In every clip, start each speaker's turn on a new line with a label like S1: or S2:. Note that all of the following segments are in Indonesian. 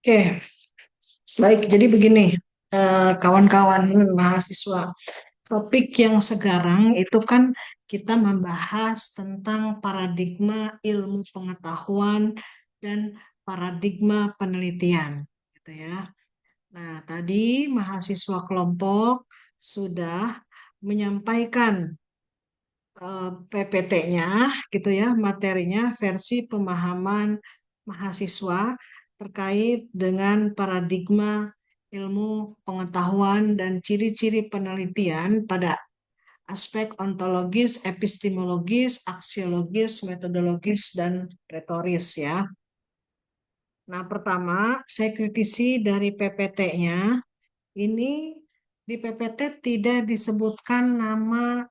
S1: Oke, baik. Jadi begini, kawan-kawan mahasiswa, topik yang sekarang itu kan kita membahas tentang paradigma ilmu pengetahuan dan paradigma penelitian, gitu ya. Nah, tadi mahasiswa kelompok sudah menyampaikan PPT-nya, gitu ya, materinya versi pemahaman mahasiswa terkait dengan paradigma ilmu pengetahuan dan ciri-ciri penelitian pada aspek ontologis, epistemologis, aksiologis, metodologis, dan retoris ya. Nah, pertama, saya kritisi dari PPT-nya, ini di PPT tidak disebutkan nama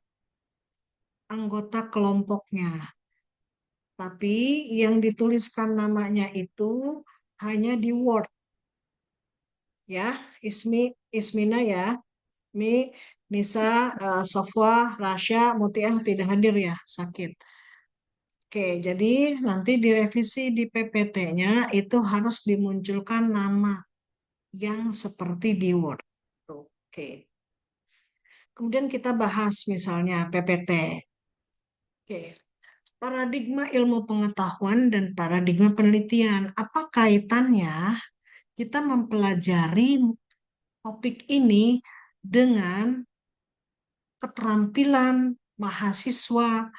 S1: anggota kelompoknya. Tapi yang dituliskan namanya itu hanya di Word ya, Ismina ya, Mi, Nisa, Sofwa, Rasya, Mutiah tidak hadir ya, sakit. Oke, jadi nanti direvisi di PPT-nya itu harus dimunculkan nama yang seperti di Word. Oke. Kemudian kita bahas misalnya PPT. Oke. Paradigma ilmu pengetahuan dan paradigma penelitian. Apa kaitannya kita mempelajari topik ini dengan keterampilan mahasiswa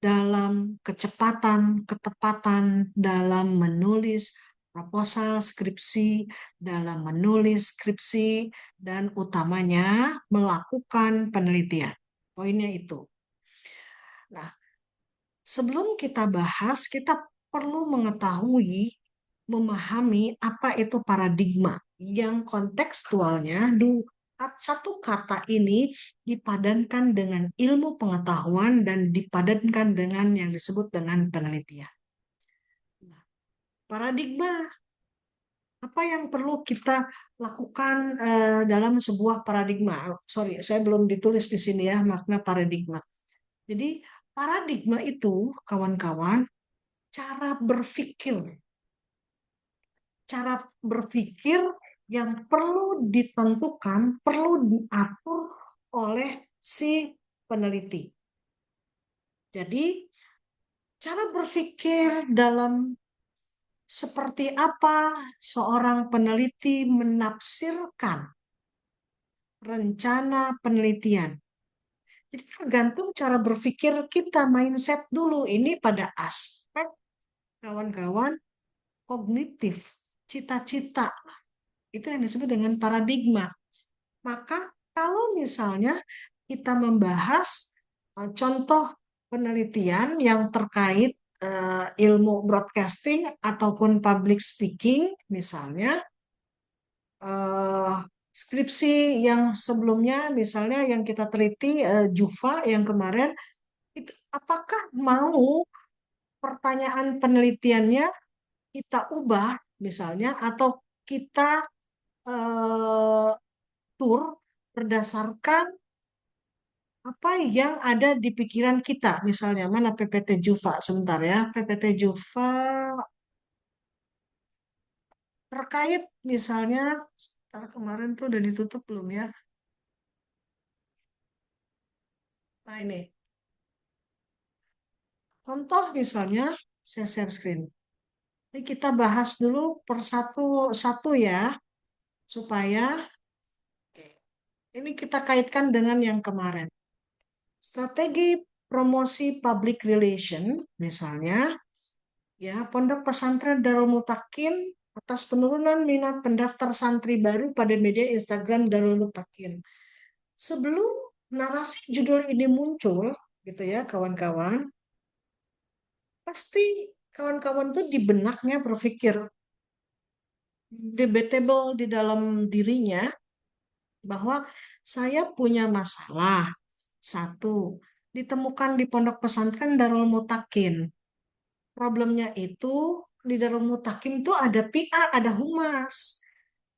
S1: dalam kecepatan, ketepatan dalam menulis proposal skripsi, dalam menulis skripsi, dan utamanya melakukan penelitian. Poinnya itu. Nah, sebelum kita bahas, kita perlu mengetahui, memahami apa itu paradigma yang kontekstualnya satu kata ini dipadankan dengan ilmu pengetahuan dan dipadankan dengan yang disebut dengan penelitian. Nah, paradigma apa yang perlu kita lakukan dalam sebuah paradigma? Sorry, saya belum ditulis di sini ya makna paradigma. Jadi paradigma itu kawan-kawan cara berpikir yang perlu ditentukan, perlu diatur oleh si peneliti. Jadi, cara berpikir dalam seperti apa seorang peneliti menafsirkan rencana penelitian. Jadi tergantung cara berpikir kita, mindset dulu. Ini pada aspek kawan-kawan kognitif, cita-cita. Itu yang disebut dengan paradigma. Maka kalau misalnya kita membahas contoh penelitian yang terkait ilmu broadcasting ataupun public speaking, misalnya eh, skripsi yang sebelumnya, misalnya yang kita teliti Juva yang kemarin, itu apakah mau pertanyaan penelitiannya kita ubah misalnya atau kita eh, tur berdasarkan apa yang ada di pikiran kita. Misalnya, mana PPT Juva? Sebentar ya, PPT Juva terkait misalnya, kemarin tuh udah ditutup belum ya? Nah ini, contoh misalnya, saya share screen. Ini kita bahas dulu per satu ya, supaya oke, ini kita kaitkan dengan yang kemarin. Strategi promosi public relation, misalnya, ya, Pondok Pesantren Darul Mutakin atas penurunan minat pendaftar santri baru pada media Instagram Darul Mutakin. Sebelum narasi judul ini muncul, gitu ya, kawan-kawan, pasti kawan-kawan tuh di benaknya berpikir debatable di dalam dirinya bahwa saya punya masalah. Satu, ditemukan di Pondok Pesantren Darul Mutakin. Problemnya itu di Darul Mutakin itu ada PA, ada humas.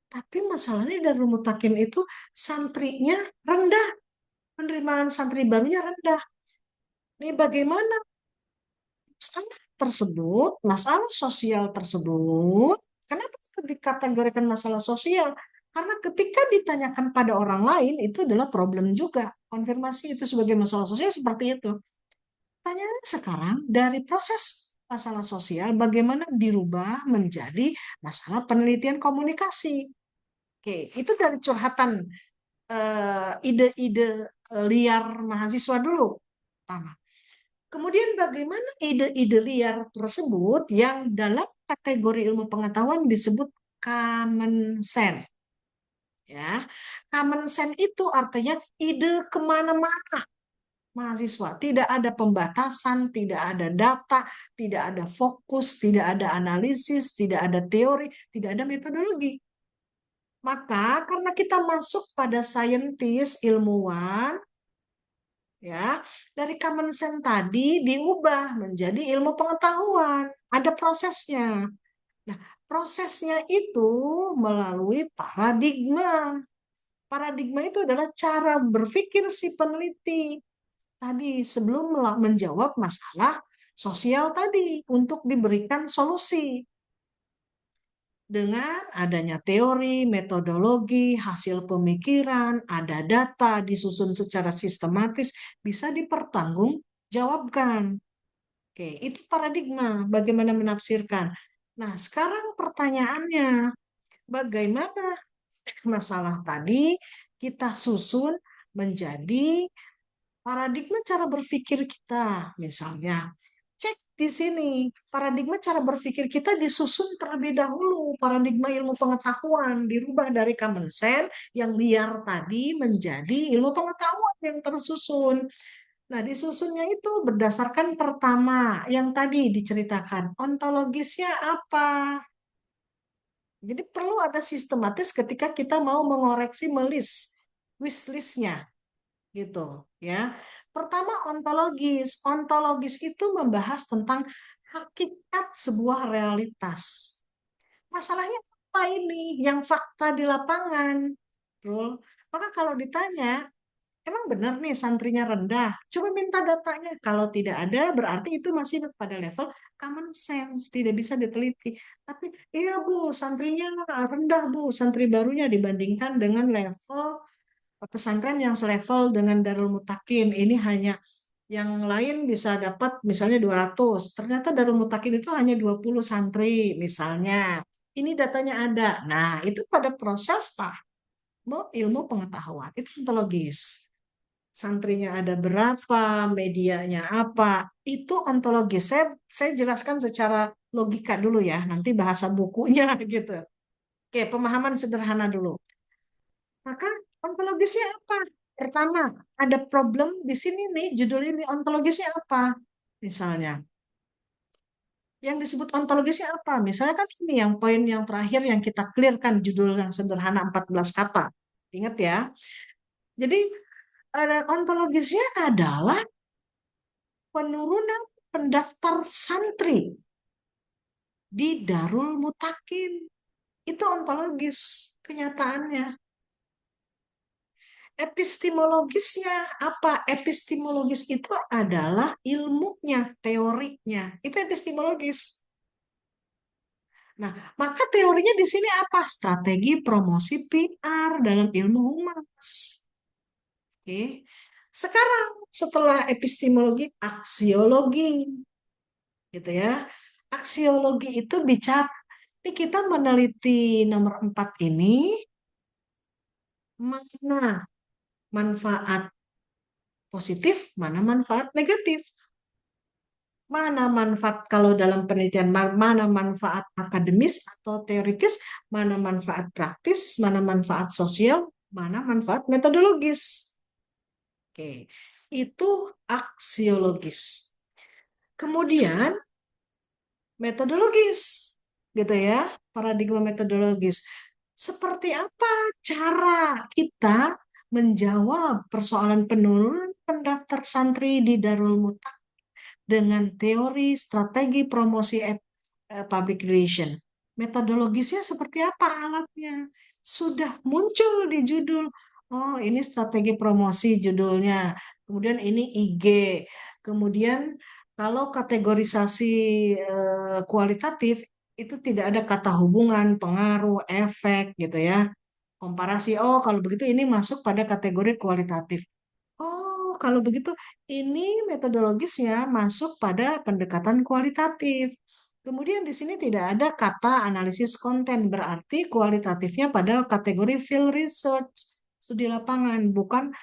S1: Tapi masalahnya Darul Mutakin itu santrinya rendah, penerimaan santri barunya rendah. Ini bagaimana masalah tersebut, masalah sosial tersebut, kenapa dikategorikan masalah sosial? Karena ketika ditanyakan pada orang lain, itu adalah problem juga. Konfirmasi itu sebagai masalah sosial seperti itu. Pertanyaannya sekarang, dari proses masalah sosial, bagaimana dirubah menjadi masalah penelitian komunikasi? Oke, itu dari curhatan ide-ide liar mahasiswa dulu. Pertama. Kemudian bagaimana ide-ide liar tersebut yang dalam kategori ilmu pengetahuan disebut common sense. Ya, common sense itu artinya ide kemana-mana mahasiswa. Tidak ada pembatasan, tidak ada data, tidak ada fokus, tidak ada analisis, tidak ada teori, tidak ada metodologi. Maka karena kita masuk pada saintis, ilmuwan, ya, dari common sense tadi diubah menjadi ilmu pengetahuan. Ada prosesnya. Nah, prosesnya itu melalui paradigma. Paradigma itu adalah cara berpikir si peneliti tadi sebelum menjawab masalah sosial tadi untuk diberikan solusi. Dengan adanya teori, metodologi, hasil pemikiran, ada data disusun secara sistematis, bisa dipertanggungjawabkan. Oke, itu paradigma, bagaimana menafsirkan. Nah, sekarang pertanyaannya, bagaimana masalah tadi kita susun menjadi paradigma cara berpikir kita, misalnya. Cek di sini, paradigma cara berpikir kita disusun terlebih dahulu. Paradigma ilmu pengetahuan dirubah dari common sense yang liar tadi menjadi ilmu pengetahuan yang tersusun. Nah, disusunnya itu berdasarkan pertama yang tadi diceritakan. Ontologisnya apa? Jadi perlu ada sistematis ketika kita mau mengoreksi wishlistnya gitu ya. Pertama ontologis. Ontologis itu membahas tentang hakikat sebuah realitas. Masalahnya apa ini? Yang fakta di lapangan. Betul. Maka kalau ditanya, emang benar nih santrinya rendah? Coba minta datanya. Kalau tidak ada, berarti itu masih pada level common sense, tidak bisa diteliti. Tapi iya Bu, santrinya rendah Bu, santri barunya dibandingkan dengan level pesantren yang selevel dengan Darul Mutakin. Ini hanya yang lain bisa dapat misalnya 200. Ternyata Darul Mutakin itu hanya 20 santri misalnya. Ini datanya ada. Nah, itu pada proses ilmu pengetahuan. Itu ontologis. Santrinya ada berapa, medianya apa, itu ontologis. Saya jelaskan secara logika dulu ya, nanti bahasa bukunya gitu. Oke, pemahaman sederhana dulu. Maka ontologisnya apa? Pertama, ada problem di sini nih, judul ini ontologisnya apa? Misalnya, yang disebut ontologisnya apa? Misalnya kan ini yang poin yang terakhir yang kita clearkan judul yang sederhana 14 kata. Ingat ya. Jadi ontologisnya adalah penurunan pendaftar santri di Darul Mutakin. Itu ontologis kenyataannya. Epistemologisnya apa? Epistemologis itu adalah ilmunya, teorinya. Itu epistemologis. Nah, maka teorinya di sini apa? Strategi promosi PR dalam ilmu humas. Oke. Sekarang setelah epistemologi, aksiologi, gitu ya. Aksiologi itu bicara, ini kita meneliti nomor 4 ini, mana manfaat positif, mana manfaat negatif. Mana manfaat kalau dalam penelitian, mana manfaat akademis atau teoritis, mana manfaat praktis, mana manfaat sosial, mana manfaat metodologis. Oke, itu aksiologis. Kemudian metodologis, gitu ya, paradigma metodologis. Seperti apa cara kita menjawab persoalan penurunan pendaftar santri di Darul Muta dengan teori strategi promosi public relation. Metodologisnya seperti apa alatnya? Sudah muncul di judul. Oh, ini strategi promosi judulnya. Kemudian ini IG. Kemudian kalau kategorisasi kualitatif, itu tidak ada kata hubungan, pengaruh, efek gitu ya. Komparasi, oh kalau begitu ini masuk pada kategori kualitatif. Oh, kalau begitu ini metodologisnya masuk pada pendekatan kualitatif. Kemudian di sini tidak ada kata analisis konten, berarti kualitatifnya pada kategori field research, studi lapangan, bukan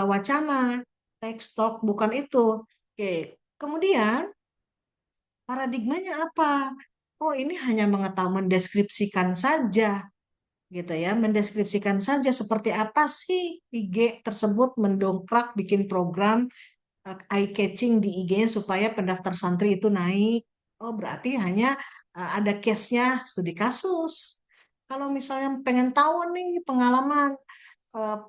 S1: wacana, text talk, bukan itu. Oke, kemudian paradigmanya apa? Oh, ini hanya mengetahui mendeskripsikan saja gitu ya, mendeskripsikan saja seperti apa sih IG tersebut mendongkrak bikin program eye catching di IG-nya supaya pendaftar santri itu naik. Oh, berarti hanya ada case-nya studi kasus. Kalau misalnya pengen tahu nih pengalaman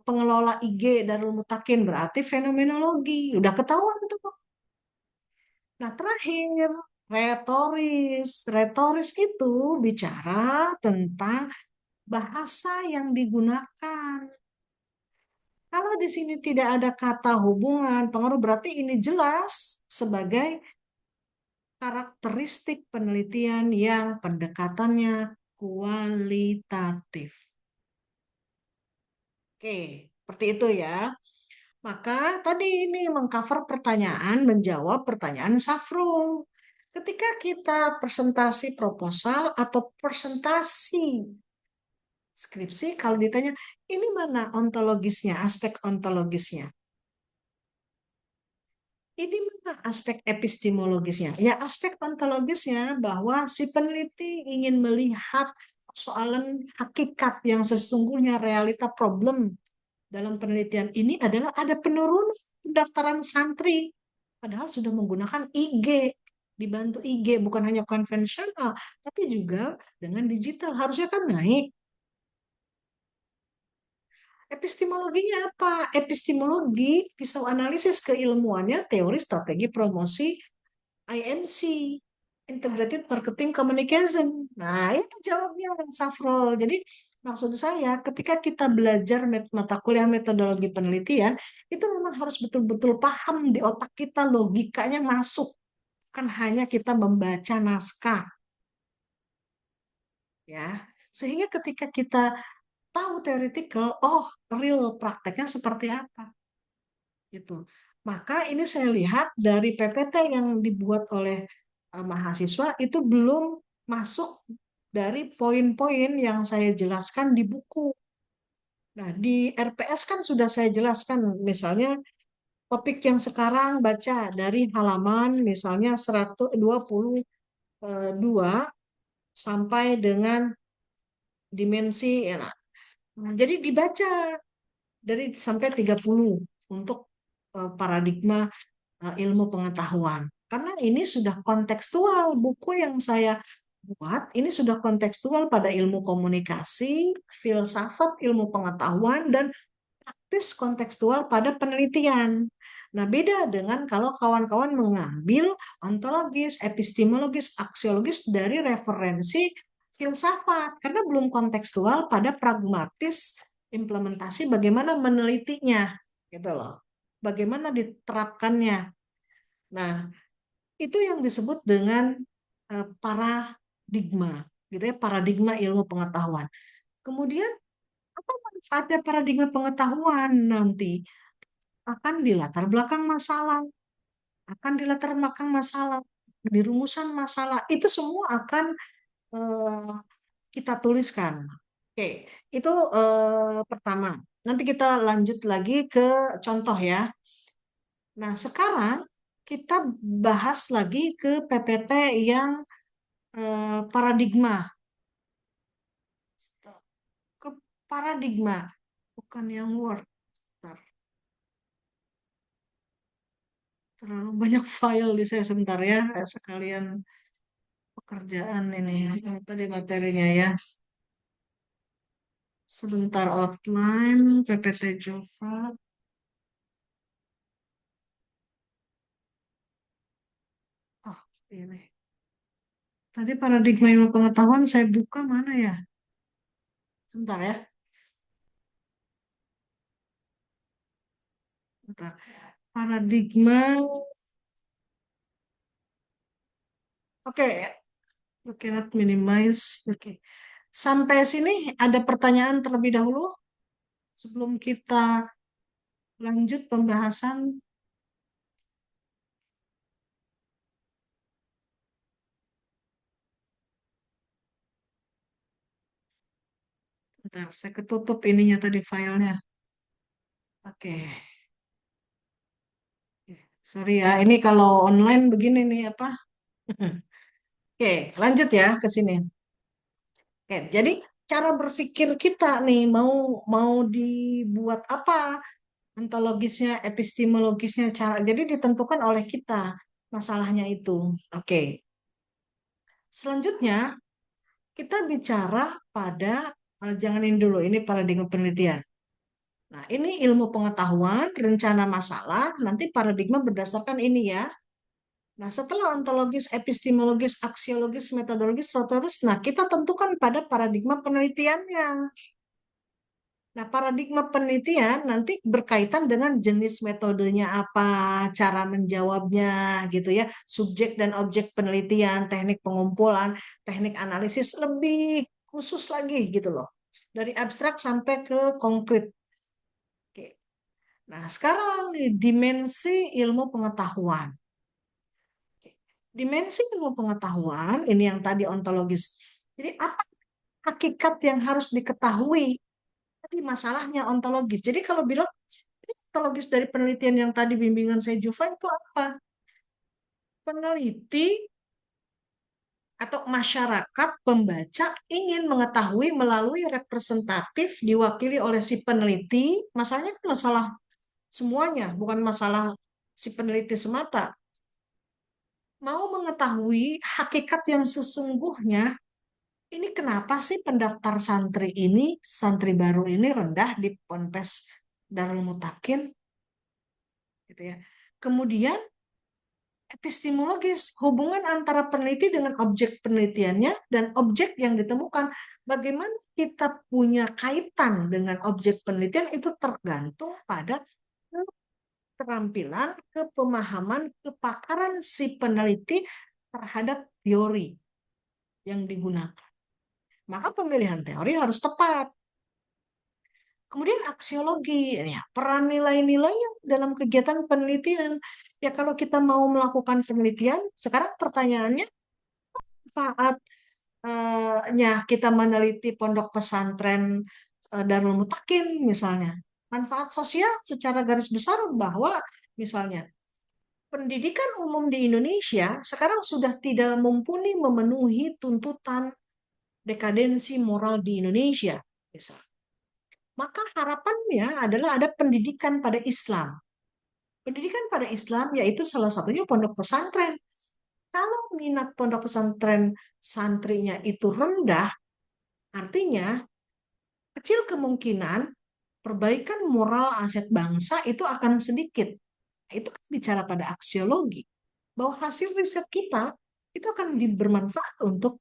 S1: pengelola IG Darul Mutakin berarti fenomenologi. Udah ketahuan tuh. Nah, terakhir retoris. Retoris itu bicara tentang bahasa yang digunakan. Kalau di sini tidak ada kata hubungan, pengaruh berarti ini jelas sebagai karakteristik penelitian yang pendekatannya kualitatif. Oke, seperti itu ya. Maka tadi ini mengcover pertanyaan, menjawab pertanyaan Safrul. Ketika kita presentasi proposal atau presentasi skripsi, kalau ditanya, ini mana ontologisnya, aspek ontologisnya? Ini mana aspek epistemologisnya? Ya, aspek ontologisnya bahwa si peneliti ingin melihat persoalan hakikat yang sesungguhnya realita problem dalam penelitian ini adalah ada penurunan pendaftaran santri. Padahal sudah menggunakan IG, dibantu IG, bukan hanya konvensional, tapi juga dengan digital. Harusnya kan naik. Epistemologinya apa? Epistemologi, pisau analisis keilmuannya, teori strategi promosi IMC, Integrated Marketing Communication. Nah, itu jawabnya, Safrol. Jadi, maksud saya, ketika kita belajar mata kuliah metodologi penelitian, itu memang harus betul-betul paham di otak kita, logikanya masuk. Bukan hanya kita membaca naskah, ya. Sehingga ketika kita tahu theoretical, oh, real prakteknya seperti apa, gitu. Maka ini saya lihat dari PPT yang dibuat oleh mahasiswa itu belum masuk dari poin-poin yang saya jelaskan di buku. Nah, di RPS kan sudah saya jelaskan, misalnya topik yang sekarang baca dari halaman misalnya 122 sampai dengan dimensi ya. Nah, jadi dibaca dari sampai 30 untuk paradigma ilmu pengetahuan. Karena ini sudah kontekstual, buku yang saya buat ini sudah kontekstual pada ilmu komunikasi, filsafat, ilmu pengetahuan, dan praktis kontekstual pada penelitian. Nah, beda dengan kalau kawan-kawan mengambil ontologis, epistemologis, aksiologis dari referensi filsafat, karena belum kontekstual pada pragmatis implementasi bagaimana menelitinya, gitu loh. Bagaimana diterapkannya. Nah, itu yang disebut dengan paradigma, gitu ya, paradigma ilmu pengetahuan. Kemudian apa manfaatnya paradigma pengetahuan nanti? Akan di latar belakang masalah, akan di latar belakang masalah, di rumusan masalah, itu semua akan eh, kita tuliskan. Oke, itu pertama. Nanti kita lanjut lagi ke contoh ya. Nah, sekarang kita bahas lagi ke PPT yang paradigma. Ke paradigma, bukan yang word. Bentar, terlalu banyak file di saya sebentar ya, sekalian pekerjaan ini. Tadi materinya ya. Sebentar outline, PPT Jova. Oh, ini. Tadi paradigma ilmu pengetahuan saya buka mana ya? Sebentar ya. Bentar. Paradigma. Oke, You cannot minimize. Oke. Sampai sini ada pertanyaan terlebih dahulu sebelum kita lanjut pembahasan. Bentar, saya ketutup ininya tadi filenya. Oke. Sorry ya, ini kalau online begini nih apa? Oke, lanjut ya ke sini. Oke, jadi cara berpikir kita nih mau mau dibuat apa ontologisnya, epistemologisnya, cara jadi ditentukan oleh kita masalahnya itu. Oke, selanjutnya kita bicara pada jangan ini dulu, ini paradigma penelitian. Nah, ini ilmu pengetahuan, rencana masalah, nanti paradigma berdasarkan ini ya. Nah, setelah ontologis, epistemologis, aksiologis, metodologis, retoris, nah kita tentukan pada paradigma penelitiannya. Nah, paradigma penelitian nanti berkaitan dengan jenis metodenya apa, cara menjawabnya gitu ya, subjek dan objek penelitian, teknik pengumpulan, teknik analisis lebih khusus lagi gitu loh. Dari abstrak sampai ke konkret. Oke. Nah, sekarang nih, dimensi ilmu pengetahuan. Dimensi ilmu pengetahuan, ini yang tadi ontologis. Jadi apa hakikat yang harus diketahui? Tadi masalahnya ontologis. Jadi kalau bilang ini ontologis dari penelitian yang tadi bimbingan saya Juva itu apa? Peneliti atau masyarakat pembaca ingin mengetahui melalui representatif diwakili oleh si peneliti. Masalahnya kan masalah semuanya, bukan masalah si peneliti semata. Mau mengetahui hakikat yang sesungguhnya, ini kenapa sih pendaftar santri ini, santri baru ini rendah di Ponpes Darul Mutakin, gitu ya. Kemudian epistemologis, hubungan antara peneliti dengan objek penelitiannya dan objek yang ditemukan. Bagaimana kita punya kaitan dengan objek penelitian itu tergantung pada keterampilan, kepemahaman, kepakaran si peneliti terhadap teori yang digunakan. Maka pemilihan teori harus tepat. Kemudian aksiologi, ya, peran nilai-nilai dalam kegiatan penelitian. Ya kalau kita mau melakukan penelitian, sekarang pertanyaannya saatnya kita meneliti pondok pesantren Darul Mutakin misalnya. Manfaat sosial secara garis besar bahwa misalnya pendidikan umum di Indonesia sekarang sudah tidak mumpuni memenuhi tuntutan dekadensi moral di Indonesia. Misalnya. Maka harapannya adalah ada pendidikan pada Islam. Pendidikan pada Islam yaitu salah satunya pondok pesantren. Kalau minat pondok pesantren santrinya itu rendah, artinya kecil kemungkinan perbaikan moral aset bangsa itu akan sedikit. Itu kan bicara pada aksiologi, bahwa hasil riset kita itu akan bermanfaat untuk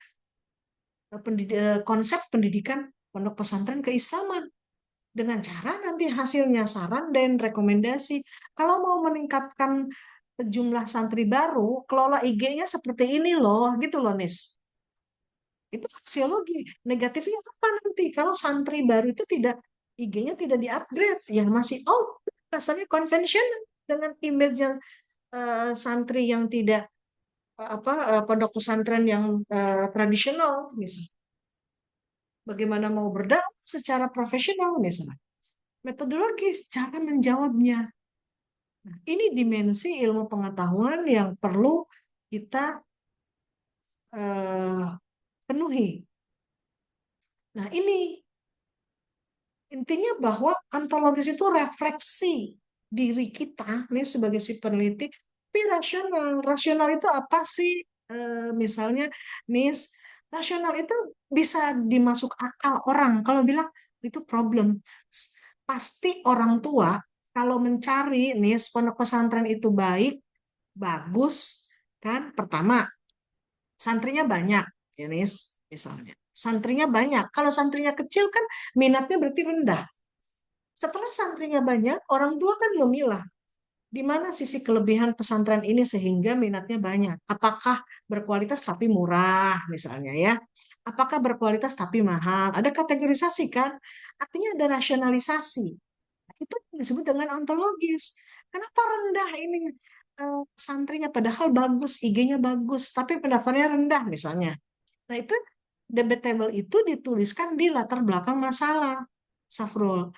S1: konsep pendidikan pondok pesantren keislaman. Dengan cara nanti hasilnya saran dan rekomendasi. Kalau mau meningkatkan jumlah santri baru, kelola IG-nya seperti ini loh, gitu loh, Nis. Itu aksiologi. Negatifnya apa nanti? Kalau santri baru itu tidak IG-nya tidak di-upgrade, yang masih rasanya konvensional dengan image yang santri yang tidak pondok pesantren yang tradisional, misalnya. Bagaimana mau berdakwah secara profesional, misalnya. Metodologis, cara menjawabnya. Nah, ini dimensi ilmu pengetahuan yang perlu kita eh, penuhi. Nah, ini intinya bahwa ontologis itu refleksi diri kita nih sebagai si peneliti, tapi rasional. Rasional itu apa sih? Misalnya, Nis, rasional itu bisa dimasuk akal orang. Kalau bilang itu problem, pasti orang tua kalau mencari nih pondok pesantren itu baik, bagus, kan? Pertama, santrinya banyak, ya Nis, misalnya. Santrinya banyak. Kalau santrinya kecil kan minatnya berarti rendah. Setelah santrinya banyak, orang tua kan memilah. Di mana sisi kelebihan pesantren ini sehingga minatnya banyak? Apakah berkualitas tapi murah misalnya ya? Apakah berkualitas tapi mahal? Ada kategorisasi kan? Artinya ada rasionalisasi. Itu disebut dengan ontologis. Kenapa rendah ini santrinya padahal bagus, IG-nya bagus, tapi pendaftarnya rendah misalnya. Nah, itu debatable itu dituliskan di latar belakang masalah, Safrul.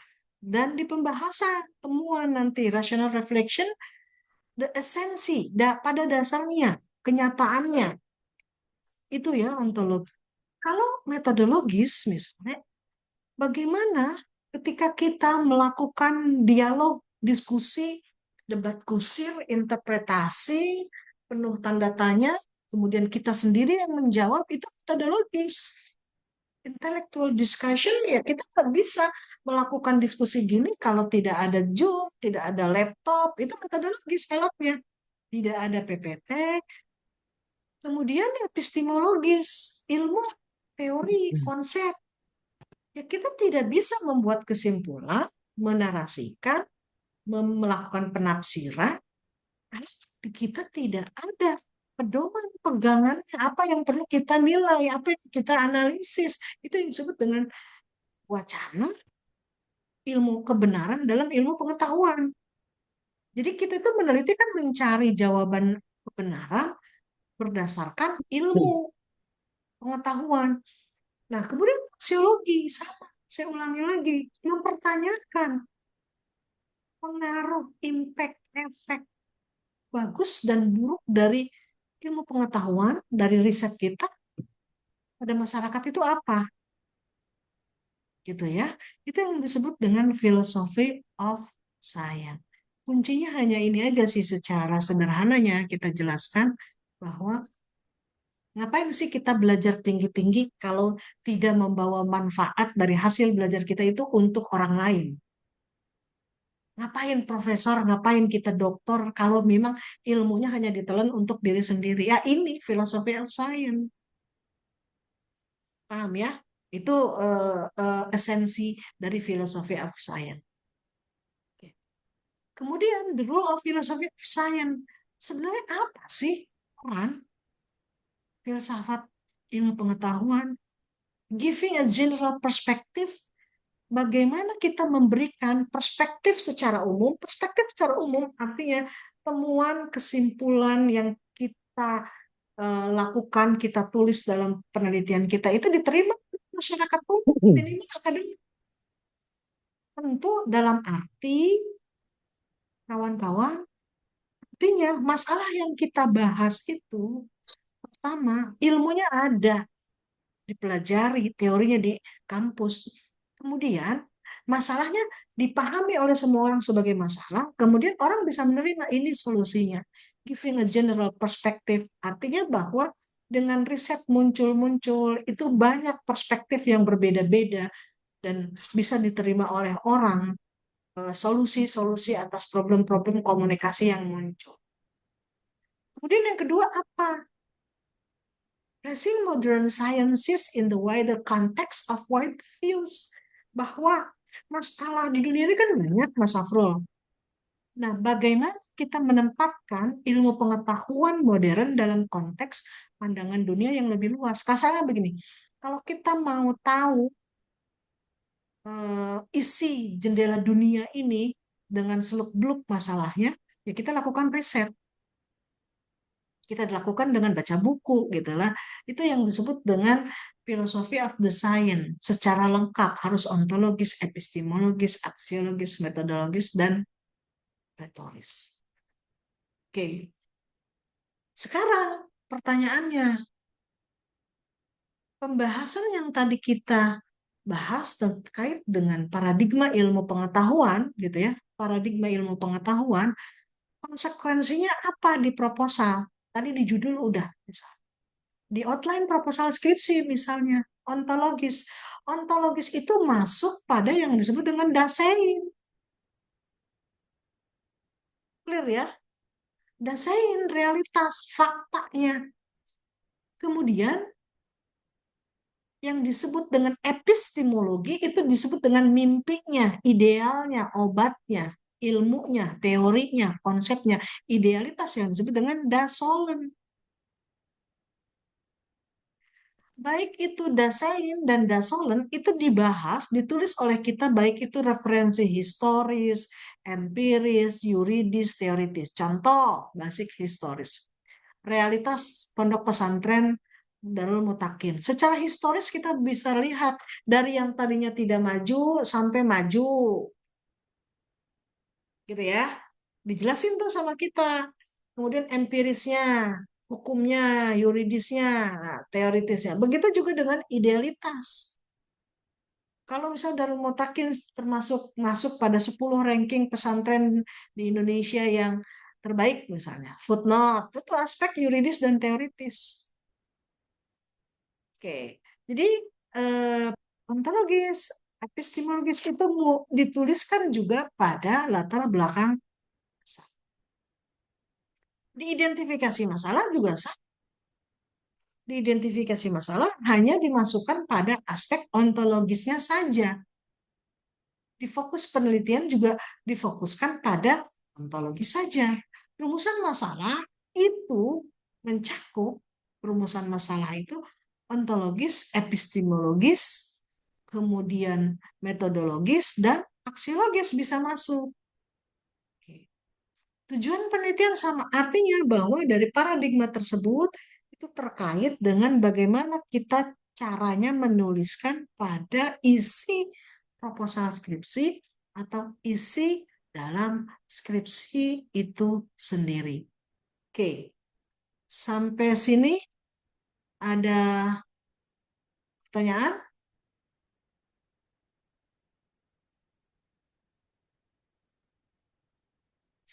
S1: Dan di pembahasan temuan nanti rational reflection, the esensi pada dasarnya, kenyataannya itu ya ontologi. Kalau metodologis misalnya, bagaimana ketika kita melakukan dialog, diskusi, debat kusir, interpretasi, penuh tanda tanya, kemudian kita sendiri yang menjawab, itu metodologis. Intellectual discussion, ya kita nggak bisa melakukan diskusi gini kalau tidak ada Zoom, tidak ada laptop, itu metodologis eloknya. Tidak ada PPT, kemudian epistemologis, ilmu, teori, konsep. Ya, kita tidak bisa membuat kesimpulan, menarasikan, melakukan penafsiran, karena kita tidak ada pedoman pegangannya, apa yang perlu kita nilai, apa yang kita analisis. Itu yang disebut dengan wacana ilmu kebenaran dalam ilmu pengetahuan. Jadi kita itu meneliti kan mencari jawaban kebenaran berdasarkan ilmu pengetahuan. Nah, kemudian sosiologi sama, saya ulangi lagi, mempertanyakan pengaruh, impact, efek bagus dan buruk dari ilmu pengetahuan, dari riset kita pada masyarakat itu apa, gitu ya. Itu yang disebut dengan philosophy of science. Kuncinya hanya ini aja sih secara sederhananya kita jelaskan bahwa ngapain sih kita belajar tinggi-tinggi kalau tidak membawa manfaat dari hasil belajar kita itu untuk orang lain. Ngapain profesor, ngapain kita doktor kalau memang ilmunya hanya ditelan untuk diri sendiri. Ya ini filosofi of science. Paham ya? Itu esensi dari filosofi of science. Oke. Kemudian the role of philosophy of science. Sebenarnya apa sih peran filsafat ilmu pengetahuan? Giving a general perspective, bagaimana kita memberikan perspektif secara umum artinya temuan, kesimpulan yang kita lakukan, kita tulis dalam penelitian kita itu diterima masyarakat umum, minimal akademik. Tentu dalam arti kawan-kawan, artinya masalah yang kita bahas itu pertama ilmunya ada, dipelajari, teorinya di kampus. Kemudian masalahnya dipahami oleh semua orang sebagai masalah, kemudian orang bisa menerima ini solusinya. Giving a general perspective, artinya bahwa dengan riset muncul-muncul itu banyak perspektif yang berbeda-beda dan bisa diterima oleh orang, solusi-solusi atas problem-problem komunikasi yang muncul. Kemudian yang kedua apa? Placing modern sciences in the wider context of wide views. Bahwa masalah di dunia ini kan banyak, Mas Afrul. Nah, bagaimana kita menempatkan ilmu pengetahuan modern dalam konteks pandangan dunia yang lebih luas? Kasarnya begini, kalau kita mau tahu isi jendela dunia ini dengan seluk-beluk masalahnya, ya kita lakukan riset. Kita dilakukan dengan baca buku gitu lah. Itu yang disebut dengan philosophy of the science secara lengkap, harus ontologis, epistemologis, aksiologis, metodologis, dan retoris. Oke, sekarang pertanyaannya, pembahasan yang tadi kita bahas terkait dengan paradigma ilmu pengetahuan gitu ya, paradigma ilmu pengetahuan, konsekuensinya apa di proposal? Tadi di judul udah, di outline proposal skripsi misalnya, ontologis. Ontologis itu masuk pada yang disebut dengan dasein. Clear ya? Dasein, realitas, faktanya. Kemudian yang disebut dengan epistemologi itu disebut dengan mimpinya, idealnya, obatnya, ilmunya, teorinya, konsepnya. Idealitas yang disebut dengan dasolen. Baik itu dasain dan dasolen itu dibahas, ditulis oleh kita baik itu referensi historis, empiris, yuridis, teoritis. Contoh, basic historis. Realitas pondok pesantren Darul Mutakin. Secara historis kita bisa lihat dari yang tadinya tidak maju sampai maju, gitu ya. Dijelasin tuh sama kita. Kemudian empirisnya, hukumnya, yuridisnya, nah, teoritisnya. Begitu juga dengan idealitas. Kalau misal Darul Mutakin termasuk masuk pada 10 ranking pesantren di Indonesia yang terbaik misalnya, footnote, itu aspek yuridis dan teoritis. Oke, jadi eh, ontologis, epistemologis itu dituliskan juga pada latar belakang masalah. Diidentifikasi masalah juga sama. Diidentifikasi masalah hanya dimasukkan pada aspek ontologisnya saja. Di fokus penelitian juga difokuskan pada ontologis saja. Rumusan masalah itu mencakup rumusan masalah itu ontologis, epistemologis, kemudian metodologis dan aksiologis bisa masuk. Tujuan penelitian sama, artinya bahwa dari paradigma tersebut itu terkait dengan bagaimana kita caranya menuliskan pada isi proposal skripsi atau isi dalam skripsi itu sendiri. Oke, sampai sini ada pertanyaan?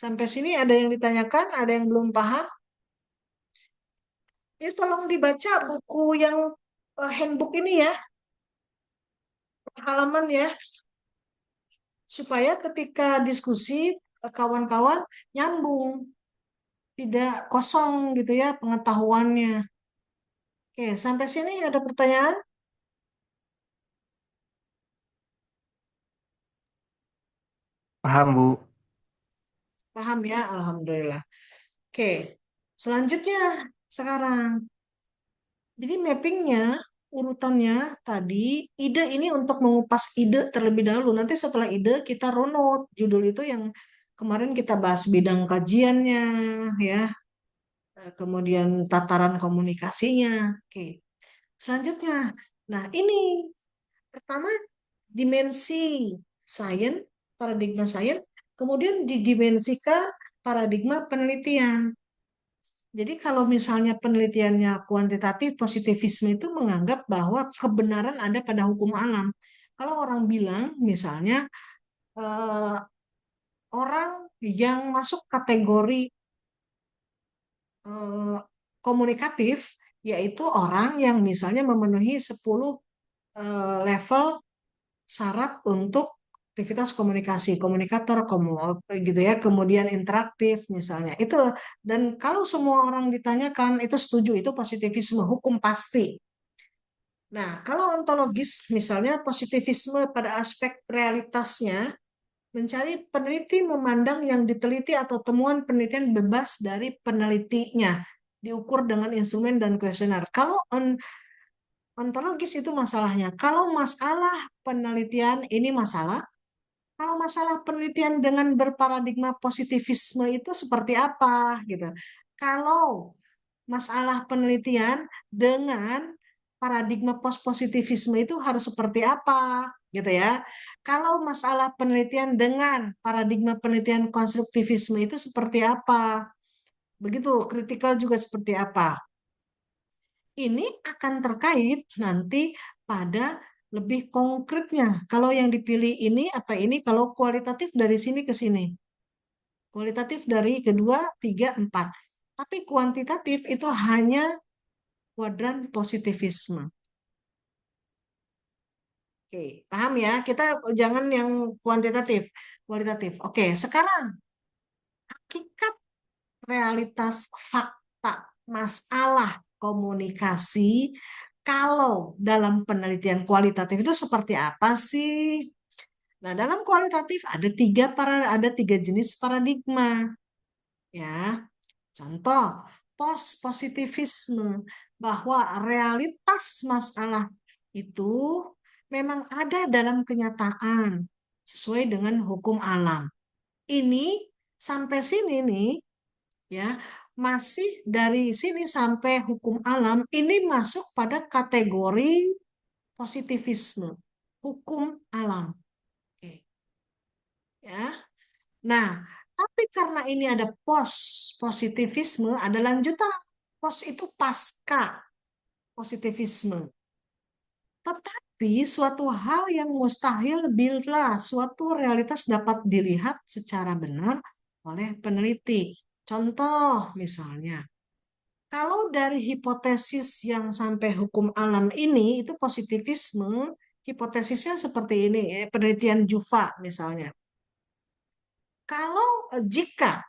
S1: Sampai sini ada yang ditanyakan, ada yang belum paham? Ya, tolong dibaca buku yang handbook ini ya, halaman ya, supaya ketika diskusi kawan-kawan nyambung, tidak kosong gitu ya pengetahuannya. Oke, sampai sini ada pertanyaan?
S2: Paham, Bu.
S1: Paham ya, Alhamdulillah. Oke, selanjutnya sekarang. Jadi mappingnya, urutannya tadi, ide ini untuk mengupas ide terlebih dahulu. Nanti setelah ide kita runut judul itu yang kemarin kita bahas bidang kajiannya, ya, kemudian tataran komunikasinya. Oke, selanjutnya. Nah, ini pertama dimensi sains, paradigma sains, kemudian didimensikan paradigma penelitian. Jadi kalau misalnya penelitiannya kuantitatif, positivisme itu menganggap bahwa kebenaran ada pada hukum alam. Kalau orang bilang misalnya eh, orang yang masuk kategori eh, komunikatif, yaitu orang yang misalnya memenuhi 10 level syarat untuk aktivitas komunikasi, komunikator, gitu ya, kemudian interaktif misalnya. Itu, dan kalau semua orang ditanyakan itu setuju, itu positivisme hukum pasti. Nah, kalau ontologis misalnya positivisme pada aspek realitasnya mencari peneliti memandang yang diteliti atau temuan penelitian bebas dari penelitinya diukur dengan instrumen dan kuesioner. Kalau ontologis itu masalahnya. Kalau masalah penelitian ini masalah, kalau masalah penelitian dengan berparadigma positivisme itu seperti apa gitu. Kalau masalah penelitian dengan paradigma post-positivisme itu harus seperti apa gitu ya. Kalau masalah penelitian dengan paradigma penelitian konstruktivisme itu seperti apa. Begitu, kritikal juga seperti apa. Ini akan terkait nanti pada lebih konkretnya. Kalau yang dipilih ini apa ini, kalau kualitatif dari sini ke sini. Kualitatif dari kedua, tiga, empat. Tapi kuantitatif itu hanya kuadran positivisme. Oke, paham ya? Kita jangan yang kuantitatif, kualitatif. Oke, sekarang hakikat realitas fakta masalah komunikasi kalau dalam penelitian kualitatif itu seperti apa sih? Nah, dalam kualitatif ada tiga jenis paradigma, ya. Contoh, positivisme bahwa realitas masalah itu memang ada dalam kenyataan sesuai dengan hukum alam. Ini sampai sini nih, ya, masih dari sini sampai hukum alam ini masuk pada kategori positivisme, hukum alam. Oke, ya. Nah, tapi karena ini ada positivisme, ada lanjutan. Pos itu pasca positivisme. Tetapi suatu hal yang mustahil bila suatu realitas dapat dilihat secara benar oleh peneliti. Contoh misalnya, kalau dari hipotesis yang sampai hukum alam ini, itu positivisme, hipotesisnya seperti ini, penelitian Juva misalnya. Kalau jika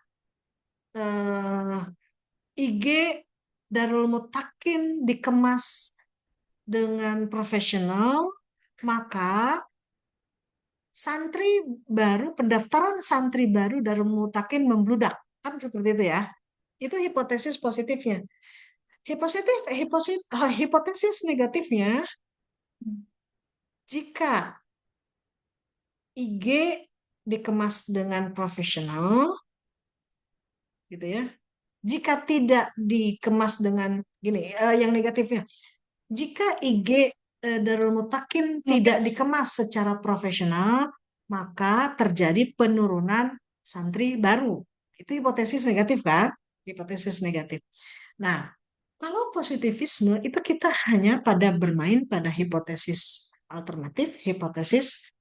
S1: IG Darul Mutakin dikemas dengan profesional, maka santri baru, pendaftaran santri baru Darul Mutakin membludak. Kan seperti itu ya. Itu hipotesis positifnya. Hipotesis negatifnya, jika IG dikemas dengan profesional, gitu ya. Jika tidak dikemas dengan gini, yang negatifnya, jika IG Darul Mutakin tidak dikemas secara profesional, maka terjadi penurunan santri baru. Itu hipotesis negatif kan? Hipotesis negatif. Nah, kalau positivisme itu kita hanya pada bermain pada hipotesis alternatif, hipotesis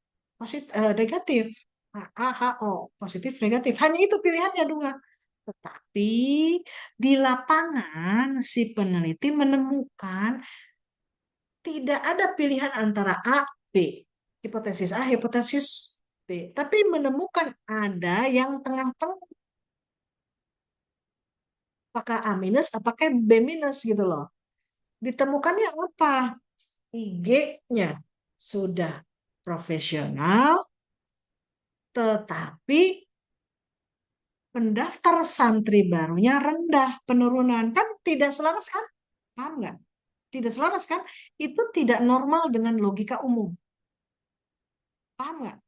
S1: negatif. AHO, positif negatif. Hanya itu pilihannya dua. Tetapi di lapangan si peneliti menemukan tidak ada pilihan antara A, B. Hipotesis A, hipotesis B. Tapi menemukan ada yang tengah-tengah. Apakah A minus, apakah B minus gitu loh. Ditemukannya apa? IG-nya sudah profesional, tetapi pendaftar santri barunya rendah penurunan. Kan tidak selaras kan? Paham nggak? Tidak selaras kan? Itu tidak normal dengan logika umum. Paham nggak?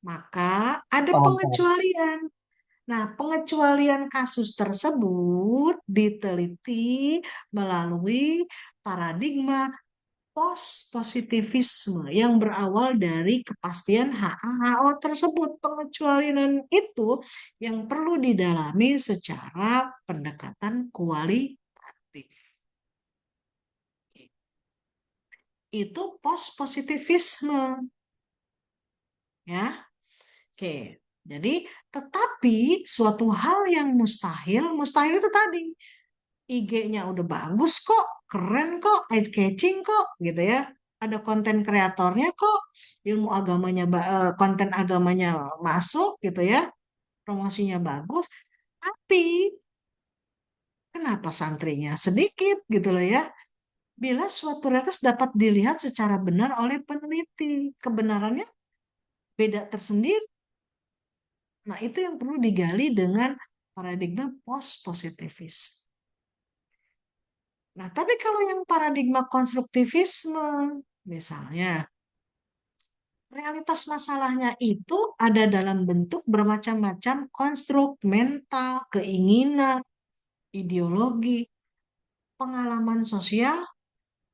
S1: Maka ada
S2: Paham, paham.
S1: pengecualian. Nah, pengecualian kasus tersebut diteliti melalui paradigma positivisme yang berawal dari kepastian HAHO tersebut. Pengecualian itu yang perlu didalami secara pendekatan kualitatif. Itu positivisme, ya. Oke. Jadi, tetapi suatu hal yang mustahil, mustahil itu tadi IG-nya udah bagus kok, keren kok, eye-catching kok, gitu ya. Ada konten kreatornya kok, ilmu agamanya, konten agamanya masuk, gitu ya. Promosinya bagus, tapi kenapa santrinya sedikit, gitu loh ya. Bila suatu realitas dapat dilihat secara benar oleh peneliti, kebenarannya beda tersendiri. Nah, itu yang perlu digali dengan paradigma post-positivis. Nah, tapi kalau yang paradigma konstruktivisme, misalnya, realitas masalahnya itu ada dalam bentuk bermacam-macam konstruk mental, keinginan, ideologi, pengalaman sosial,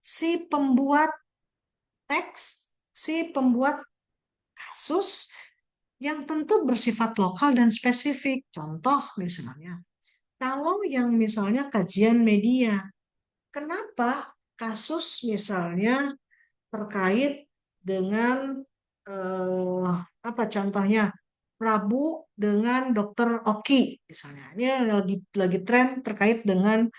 S1: si pembuat teks, si pembuat kasus yang tentu bersifat lokal dan spesifik. Contoh misalnya, kalau yang misalnya kajian media, kenapa kasus misalnya terkait dengan apa contohnya Prabu dengan Dokter Oki misalnya, ini lagi tren terkait dengan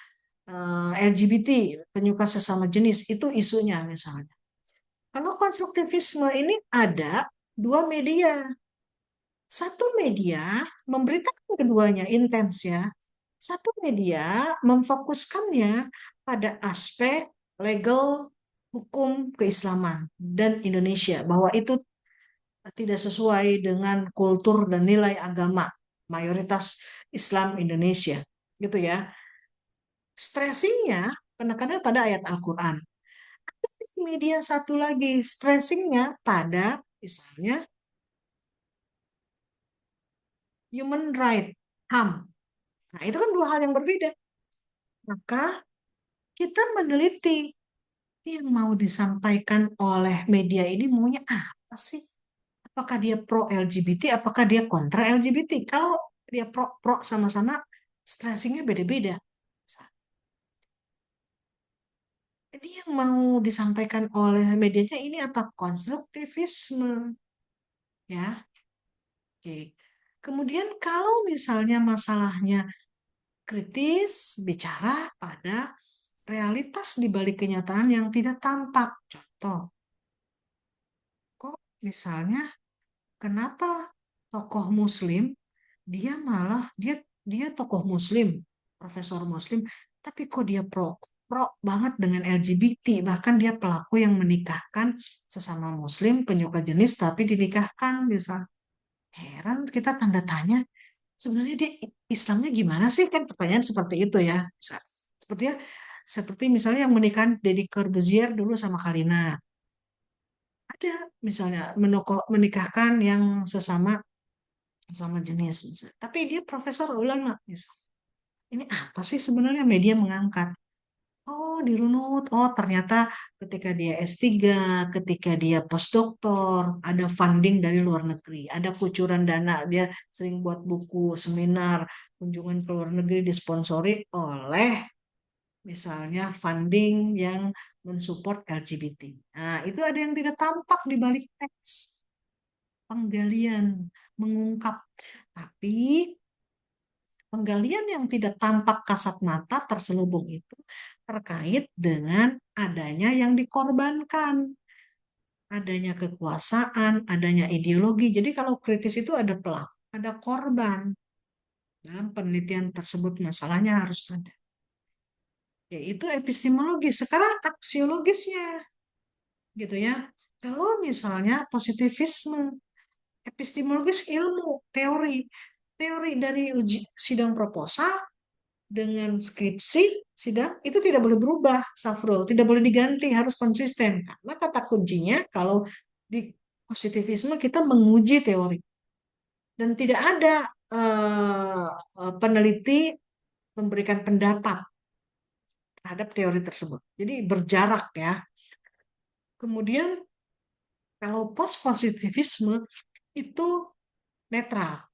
S1: LGBT, penyuka sesama jenis, itu isunya misalnya. Kalau konstruktivisme ini ada dua media, satu media memberitakan keduanya intens ya, satu media memfokuskannya pada aspek legal hukum keislaman dan Indonesia, bahwa itu tidak sesuai dengan kultur dan nilai agama mayoritas Islam Indonesia, gitu ya. Stressingnya penekannya pada ayat Al-Quran. Media satu lagi stressingnya pada misalnya human right, HAM. Nah, itu kan dua hal yang berbeda. Maka kita meneliti yang mau disampaikan oleh media ini maunya apa sih? Apakah dia pro LGBT, apakah dia kontra LGBT? Kalau dia pro sama-sama, stressingnya beda-beda. Ini yang mau disampaikan oleh medianya ini apa? Konstruktivisme, ya. Oke. Kemudian kalau misalnya masalahnya kritis, bicara pada realitas di balik kenyataan yang tidak tampak. Contoh, kok misalnya kenapa tokoh Muslim dia malah dia tokoh Muslim, profesor Muslim, tapi kok dia pro banget dengan LGBT, bahkan dia pelaku yang menikahkan sesama Muslim penyuka jenis tapi dinikahkan bisa. Heran kita tanda tanya, sebenarnya dia Islamnya gimana sih kan pertanyaan seperti itu ya. Sepertinya seperti misalnya yang menikah Deddy Corbuzier dulu sama Kalina. Ada misalnya menikahkan yang sesama sama jenis misalnya. Tapi dia profesor ulama misalnya. Ini apa sih sebenarnya media mengangkat? Oh, dirunut. Oh, ternyata ketika dia S3, ketika dia postdoktor, ada funding dari luar negeri, ada kucuran dana, dia sering buat buku, seminar, kunjungan ke luar negeri disponsori oleh misalnya funding yang mensupport LGBT. Nah, itu ada yang tidak tampak di balik teks, penggalian, mengungkap. Tapi penggalian yang tidak tampak kasat mata terselubung itu terkait dengan adanya yang dikorbankan, adanya kekuasaan, adanya ideologi. Jadi kalau kritis itu ada pelaku, ada korban. Dalam penelitian tersebut masalahnya harus ada. Yaitu epistemologis. Sekarang aksiologisnya, gitu ya. Kalau misalnya positivisme, epistemologis ilmu, teori. Teori dari sidang proposal dengan skripsi sidang itu tidak boleh berubah, Safrul, tidak boleh diganti, harus konsisten. Karena kata kuncinya kalau di positivisme kita menguji teori dan tidak ada peneliti memberikan pendapat terhadap teori tersebut. Jadi berjarak ya. Kemudian kalau post positivisme itu netral.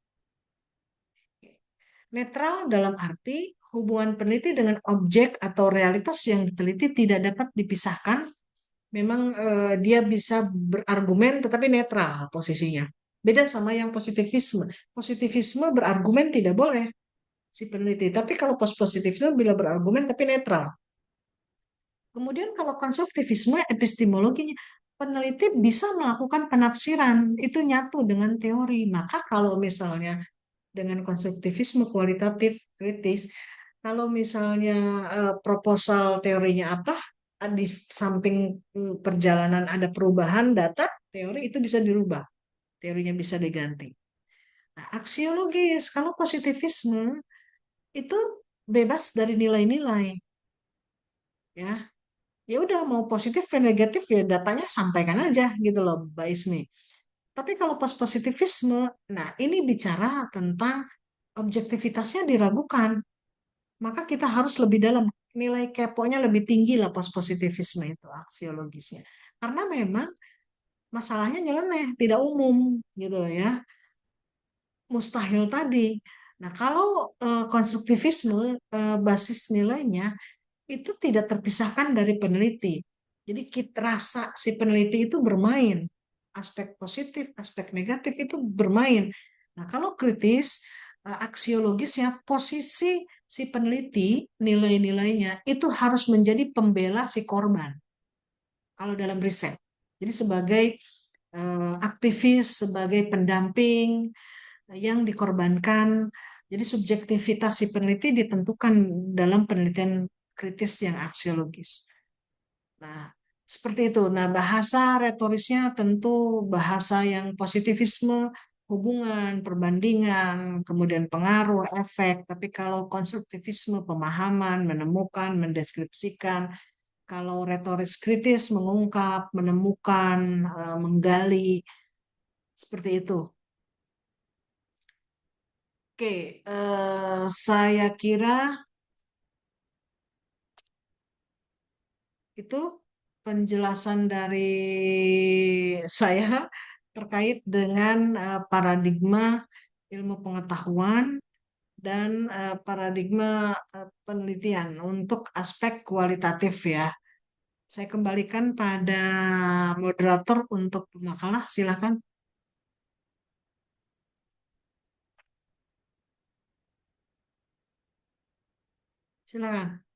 S1: Netral dalam arti hubungan peneliti dengan objek atau realitas yang diteliti tidak dapat dipisahkan. Memang dia bisa berargumen tetapi netral posisinya. Beda sama yang positivisme. Positivisme berargumen tidak boleh si peneliti. Tapi kalau post positivisme bila berargumen tapi netral. Kemudian kalau konstruktivisme epistemologinya peneliti bisa melakukan penafsiran itu nyatu dengan teori. Maka kalau misalnya dengan konstruktivisme kualitatif kritis. Kalau misalnya proposal teorinya apa, di samping perjalanan ada perubahan data, teori itu bisa dirubah, teorinya bisa diganti. Nah, aksiologis, kalau positivisme itu bebas dari nilai-nilai, ya. Ya udah mau positif dan negatif ya datanya sampaikan aja gitu loh, Mbak Ismi. Tapi kalau post positivisme, nah ini bicara tentang objektivitasnya diragukan. Maka kita harus lebih dalam, nilai keponya lebih tinggi lah post positivisme itu aksiologisnya, karena memang masalahnya nyeleneh tidak umum gitu loh ya, mustahil tadi. Nah kalau konstruktivisme basis nilainya itu tidak terpisahkan dari peneliti, jadi kita rasa si peneliti itu bermain aspek positif aspek negatif itu bermain. Nah kalau kritis aksiologisnya posisi si peneliti nilai-nilainya itu harus menjadi pembela si korban kalau dalam riset. Jadi sebagai aktivis, sebagai pendamping yang dikorbankan. Jadi subjektivitas si peneliti ditentukan dalam penelitian kritis yang aksiologis. Nah, Seperti itu. Nah, bahasa retorisnya tentu bahasa yang positivisme, hubungan, perbandingan, kemudian pengaruh, efek. Tapi kalau konstruktivisme, pemahaman, menemukan, mendeskripsikan. Kalau retoris kritis, mengungkap, menemukan, menggali, seperti itu. Oke, saya kira itu penjelasan dari saya terkait dengan paradigma ilmu pengetahuan dan paradigma penelitian untuk aspek kualitatif ya. Saya kembalikan pada moderator untuk makalah, silakan. Silakan.